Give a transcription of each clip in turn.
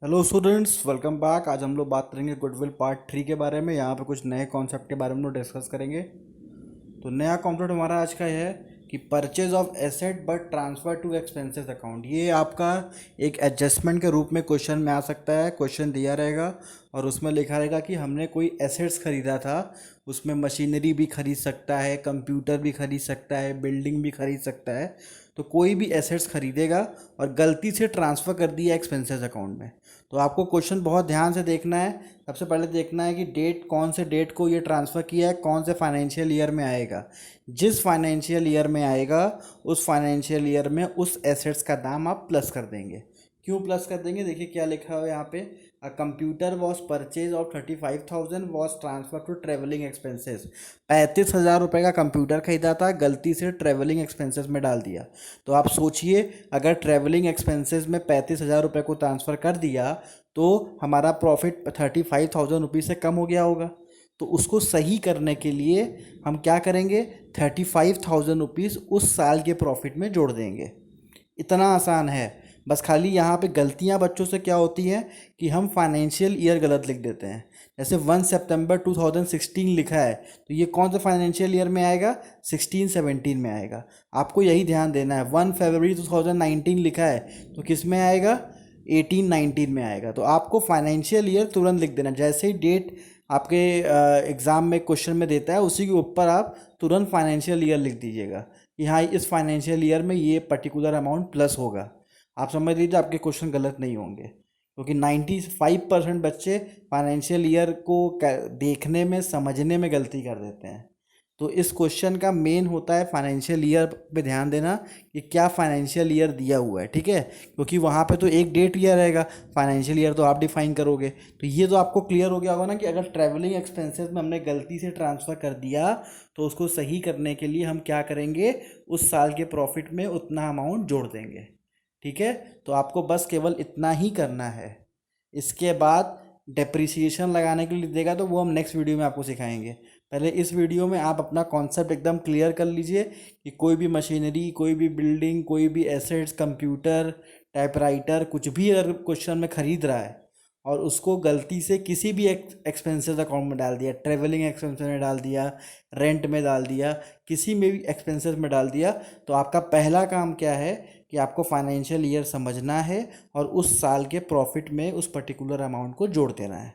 Hello students, welcome back. आज हम लोग बात करेंगे गुडविल पार्ट 3 के बारे में। यहाँ पे कुछ नए कॉन्सेप्ट के बारे में हम लोग डिस्कस करेंगे। तो नया कॉन्सेप्ट हमारा आज का ये है कि purchase of asset but transfer to expenses account. ये आपका एक एडजस्टमेंट के रूप में क्वेश्चन में आ सकता है। क्वेश्चन दिया रहेगा और उसमें लिखा रहेगा कि हमने कोई एसेट्स खरीदा था, उसमें मशीनरी भी खरीद सकता है, कंप्यूटर भी खरीद सकता है, बिल्डिंग भी खरीद सकता है। तो कोई भी एसेट्स खरीदेगा और गलती से ट्रांसफ़र कर दिया एक्सपेंसेस अकाउंट में, तो आपको क्वेश्चन बहुत ध्यान से देखना है। सबसे पहले देखना है कि डेट, कौन से डेट को ये ट्रांसफ़र किया है, कौन से फाइनेंशियल ईयर में आएगा। जिस फाइनेंशियल ईयर में आएगा उस फाइनेंशियल ईयर में उस एसेट्स का दाम आप प्लस कर देंगे। क्यों प्लस कर देंगे? देखिए क्या लिखा हुआ है यहाँ पे। A computer was purchase of 35,000 was transfer to travelling expenses. 35,000 रुपये का कंप्यूटर खरीदा था, गलती से ट्रेवलिंग एक्सपेंसेस में डाल दिया। तो आप सोचिए, अगर ट्रेवलिंग एक्सपेंसेस में 35,000 रुपये को ट्रांसफ़र कर दिया तो हमारा प्रॉफिट 35,000 रुपीज़ से कम हो गया होगा। तो उसको सही करने के लिए हम क्या करेंगे, 35,000 रुपीज़ उस साल के प्रॉफिट में जोड़ देंगे। इतना आसान है। बस खाली यहाँ पे गलतियाँ बच्चों से क्या होती हैं कि हम फाइनेंशियल ईयर गलत लिख देते हैं। जैसे 1 सितंबर 2016 लिखा है, तो ये कौन सा फाइनेंशियल ईयर में आएगा? 16-17 में आएगा। आपको यही ध्यान देना है। 1 फरवरी 2019 लिखा है, तो किस में आएगा? 18-19 में आएगा। तो आपको फाइनेंशियल ईयर तुरंत लिख देना। जैसे ही डेट आपके एग्ज़ाम में क्वेश्चन में देता है, उसी के ऊपर आप तुरंत फाइनेंशियल ईयर लिख दीजिएगा कि हाँ, इस फाइनेंशियल ईयर में ये पर्टिकुलर अमाउंट प्लस होगा। आप समझ लीजिए आपके क्वेश्चन गलत नहीं होंगे, क्योंकि 95% बच्चे फाइनेंशियल ईयर को देखने में, समझने में गलती कर देते हैं। तो इस क्वेश्चन का मेन होता है फाइनेंशियल ईयर पे ध्यान देना कि क्या फाइनेंशियल ईयर दिया हुआ है, ठीक है। क्योंकि वहाँ पे तो एक डेट ईयर रहेगा, फाइनेंशियल ईयर तो आप डिफाइन करोगे। तो ये तो आपको क्लियर हो गया होगा ना कि अगर ट्रैवलिंग एक्सपेंसेस में हमने गलती से ट्रांसफ़र कर दिया तो उसको सही करने के लिए हम क्या करेंगे, उस साल के प्रॉफिट में उतना अमाउंट जोड़ देंगे। ठीक है, तो आपको बस केवल इतना ही करना है। इसके बाद डेप्रिसिएशन लगाने के लिए देगा, तो वो हम नेक्स्ट वीडियो में आपको सिखाएंगे। पहले इस वीडियो में आप अपना कॉन्सेप्ट एकदम क्लियर कर लीजिए कि कोई भी मशीनरी, कोई भी बिल्डिंग, कोई भी एसेट्स, कंप्यूटर, टाइपराइटर, कुछ भी अगर क्वेश्चन में ख़रीद रहा है और उसको गलती से किसी भी एक्सपेंसेस अकाउंट में डाल दिया, ट्रेवलिंग एक्सपेंसेस में डाल दिया, रेंट में डाल दिया, किसी में भी एक्सपेंसेस में डाल दिया, तो आपका पहला काम क्या है कि आपको फाइनेंशियल ईयर समझना है और उस साल के प्रॉफिट में उस पर्टिकुलर अमाउंट को जोड़ देना है।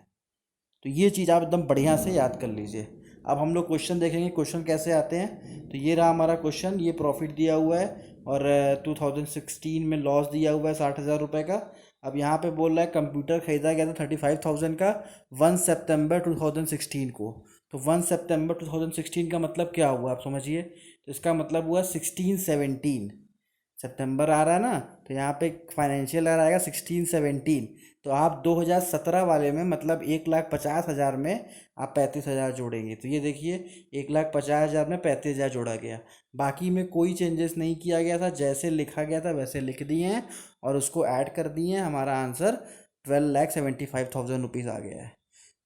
तो ये चीज़ आप एकदम बढ़िया से याद कर लीजिए। अब हम लोग क्वेश्चन देखेंगे, क्वेश्चन कैसे आते हैं। तो ये रहा हमारा क्वेश्चन, ये प्रॉफिट दिया हुआ है और 2016 में लॉस दिया हुआ है 60,000 रुपये का। अब यहाँ पे बोल रहा है कंप्यूटर खरीदा गया था 35,000 का 1 सितंबर 2016 को। तो 1 सितंबर 2016 का मतलब क्या हुआ, आप समझिए। तो इसका मतलब हुआ 16-17 सितंबर आ रहा है ना, तो यहाँ पे फाइनेंशियल ईयर आएगा 16-17। तो आप 2017 वाले में, मतलब 1,50,000 में आप 35,000 जोड़ेंगे। तो ये देखिए, 1,50,000 में 35,000 जोड़ा गया। बाकी में कोई चेंजेस नहीं किया गया था, जैसे लिखा गया था वैसे लिख दिए हैं और उसको ऐड कर दिए हैं। हमारा आंसर 12,75,000 रुपीज़ आ गया है।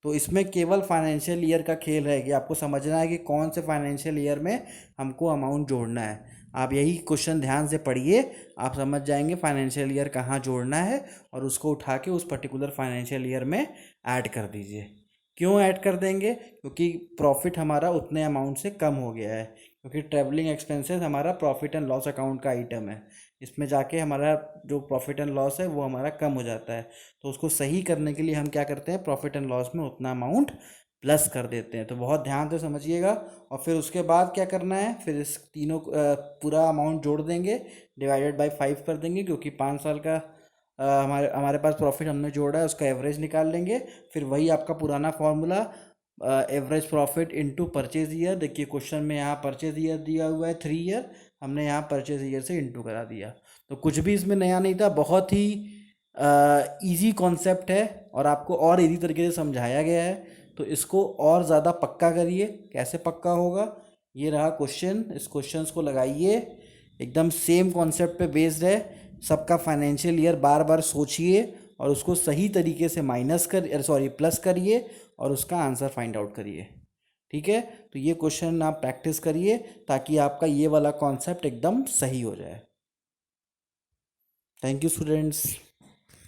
तो इसमें केवल फाइनेंशियल ईयर का खेल है कि आपको समझना है कि कौन से फाइनेंशियल ईयर में हमको अमाउंट जोड़ना है। आप यही क्वेश्चन ध्यान से पढ़िए, आप समझ जाएंगे फाइनेंशियल ईयर कहाँ जोड़ना है और उसको उठा के उस पर्टिकुलर फाइनेंशियल ईयर में ऐड कर दीजिए। क्यों ऐड कर देंगे? क्योंकि प्रॉफिट हमारा उतने अमाउंट से कम हो गया है, क्योंकि ट्रैवलिंग एक्सपेंसेस हमारा प्रॉफिट एंड लॉस अकाउंट का आइटम है। इसमें जाके हमारा जो प्रॉफिट एंड लॉस है वो हमारा कम हो जाता है। तो उसको सही करने के लिए हम क्या करते हैं, प्रॉफिट एंड लॉस में उतना अमाउंट प्लस कर देते हैं। तो बहुत ध्यान से समझिएगा। और फिर उसके बाद क्या करना है, फिर इस तीनों पूरा अमाउंट जोड़ देंगे, डिवाइडेड बाय 5 कर देंगे, क्योंकि 5 साल का हमारे हमारे पास प्रॉफिट हमने जोड़ा है, उसका एवरेज निकाल लेंगे। फिर वही आपका पुराना formula, average profit into purchase year. देखिए क्वेश्चन में यहाँ परचेज ईयर दिया हुआ है 3 ईयर, हमने यहाँ परचेज ईयर से इनटू करा दिया। तो कुछ भी इसमें नया नहीं था, बहुत ही इजी कॉन्सेप्ट है और आपको और इजी तरीके से समझाया गया है। तो इसको और ज़्यादा पक्का करिए। कैसे पक्का होगा? ये रहा क्वेश्चन, इस क्वेश्चंस को लगाइए, एकदम सेम कॉन्सेप्ट पे बेस्ड है। सबका फाइनेंशियल ईयर बार बार सोचिए और उसको सही तरीके से प्लस करिए और उसका आंसर फाइंड आउट करिए। ठीक है, तो ये क्वेश्चन आप प्रैक्टिस करिए ताकि आपका ये वाला कॉन्सेप्ट एकदम सही हो जाए। Thank you students.